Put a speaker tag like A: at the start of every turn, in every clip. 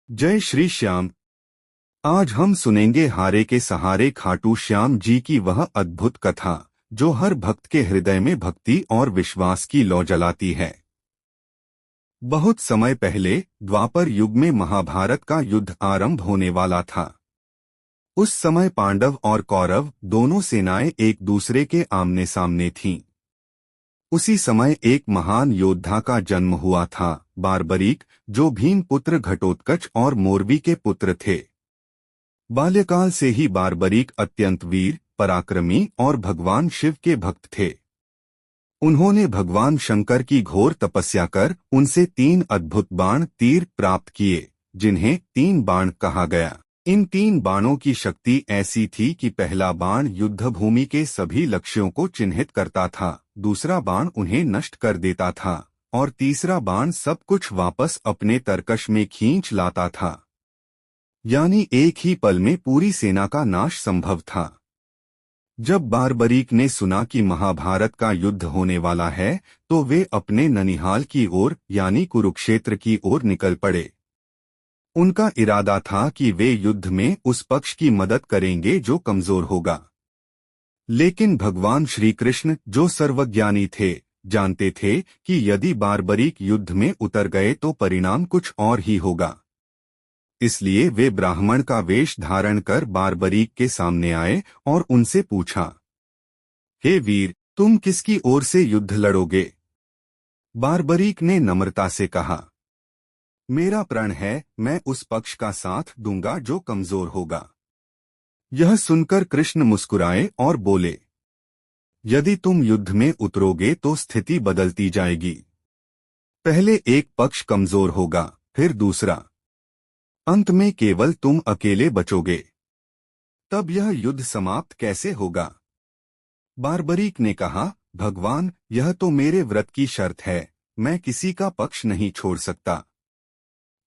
A: जय श्री श्याम। आज हम सुनेंगे हारे के सहारे खाटू श्याम जी की वह अद्भुत कथा जो हर भक्त के हृदय में भक्ति और विश्वास की लौ जलाती है। बहुत समय पहले द्वापर युग में महाभारत का युद्ध आरंभ होने वाला था। उस समय पांडव और कौरव दोनों सेनाएं एक दूसरे के आमने सामने थीं। उसी समय एक महान योद्धा का जन्म हुआ था, बार्बरीक, जो भीम पुत्र घटोत्कच और मोरवी के पुत्र थे। बाल्यकाल से ही बार्बरीक अत्यंत वीर, पराक्रमी और भगवान शिव के भक्त थे। उन्होंने भगवान शंकर की घोर तपस्या कर उनसे 3 अद्भुत बाण तीर प्राप्त किए, जिन्हें 3 बाण कहा गया। इन 3 बाणों की शक्ति ऐसी थी कि पहला बाण युद्धभूमि के सभी लक्ष्यों को चिन्हित करता था, दूसरा बाण उन्हें नष्ट कर देता था और तीसरा बाण सब कुछ वापस अपने तरकश में खींच लाता था। यानी एक ही पल में पूरी सेना का नाश संभव था। जब बार्बरीक ने सुना कि महाभारत का युद्ध होने वाला है तो वे अपने ननिहाल की ओर यानी कुरुक्षेत्र की ओर निकल पड़े। उनका इरादा था कि वे युद्ध में उस पक्ष की मदद करेंगे जो कमजोर होगा। लेकिन भगवान श्री कृष्ण, जो सर्वज्ञानी थे, जानते थे कि यदि बार्बरीक युद्ध में उतर गए तो परिणाम कुछ और ही होगा। इसलिए वे ब्राह्मण का वेश धारण कर बार्बरीक के सामने आए और उनसे पूछा, हे वीर, तुम किसकी ओर से युद्ध लड़ोगे? बार्बरीक ने नम्रता से कहा, मेरा प्रण है, मैं उस पक्ष का साथ दूंगा जो कमजोर होगा। यह सुनकर कृष्ण मुस्कुराए और बोले, यदि तुम युद्ध में उतरोगे तो स्थिति बदलती जाएगी। पहले एक पक्ष कमजोर होगा, फिर दूसरा, अंत में केवल तुम अकेले बचोगे। तब यह युद्ध समाप्त कैसे होगा? बार्बरीक ने कहा, भगवान, यह तो मेरे व्रत की शर्त है, मैं किसी का पक्ष नहीं छोड़ सकता।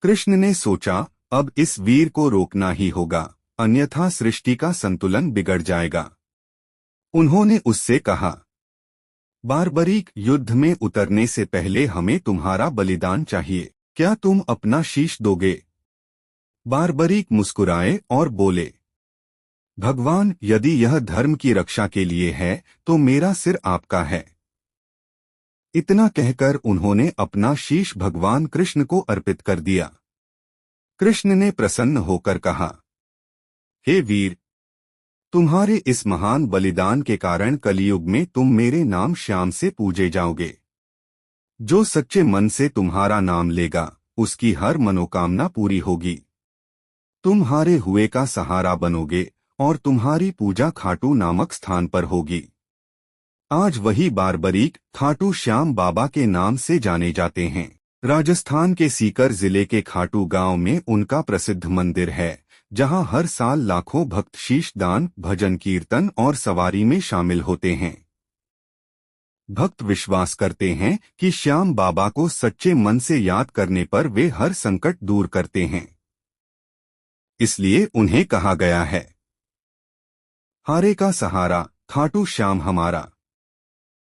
A: कृष्ण ने सोचा, अब इस वीर को रोकना ही होगा, अन्यथा सृष्टि का संतुलन बिगड़ जाएगा। उन्होंने उससे कहा, बार्बरीक, युद्ध में उतरने से पहले हमें तुम्हारा बलिदान चाहिए, क्या तुम अपना शीश दोगे? बार्बरीक मुस्कुराए और बोले, भगवान, यदि यह धर्म की रक्षा के लिए है तो मेरा सिर आपका है। इतना कहकर उन्होंने अपना शीश भगवान कृष्ण को अर्पित कर दिया। कृष्ण ने प्रसन्न होकर कहा, हे वीर, तुम्हारे इस महान बलिदान के कारण कलियुग में तुम मेरे नाम श्याम से पूजे जाओगे। जो सच्चे मन से तुम्हारा नाम लेगा उसकी हर मनोकामना पूरी होगी। तुम हारे हुए का सहारा बनोगे और तुम्हारी पूजा खाटू नामक स्थान पर होगी। आज वही बार्बरीक खाटू श्याम बाबा के नाम से जाने जाते हैं। राजस्थान के सीकर जिले के खाटू गांव में उनका प्रसिद्ध मंदिर है, जहां हर साल लाखों भक्त शीश दान, भजन कीर्तन और सवारी में शामिल होते हैं। भक्त विश्वास करते हैं कि श्याम बाबा को सच्चे मन से याद करने पर वे हर संकट दूर करते हैं। इसलिए उन्हें कहा गया है, हारे का सहारा खाटू श्याम हमारा।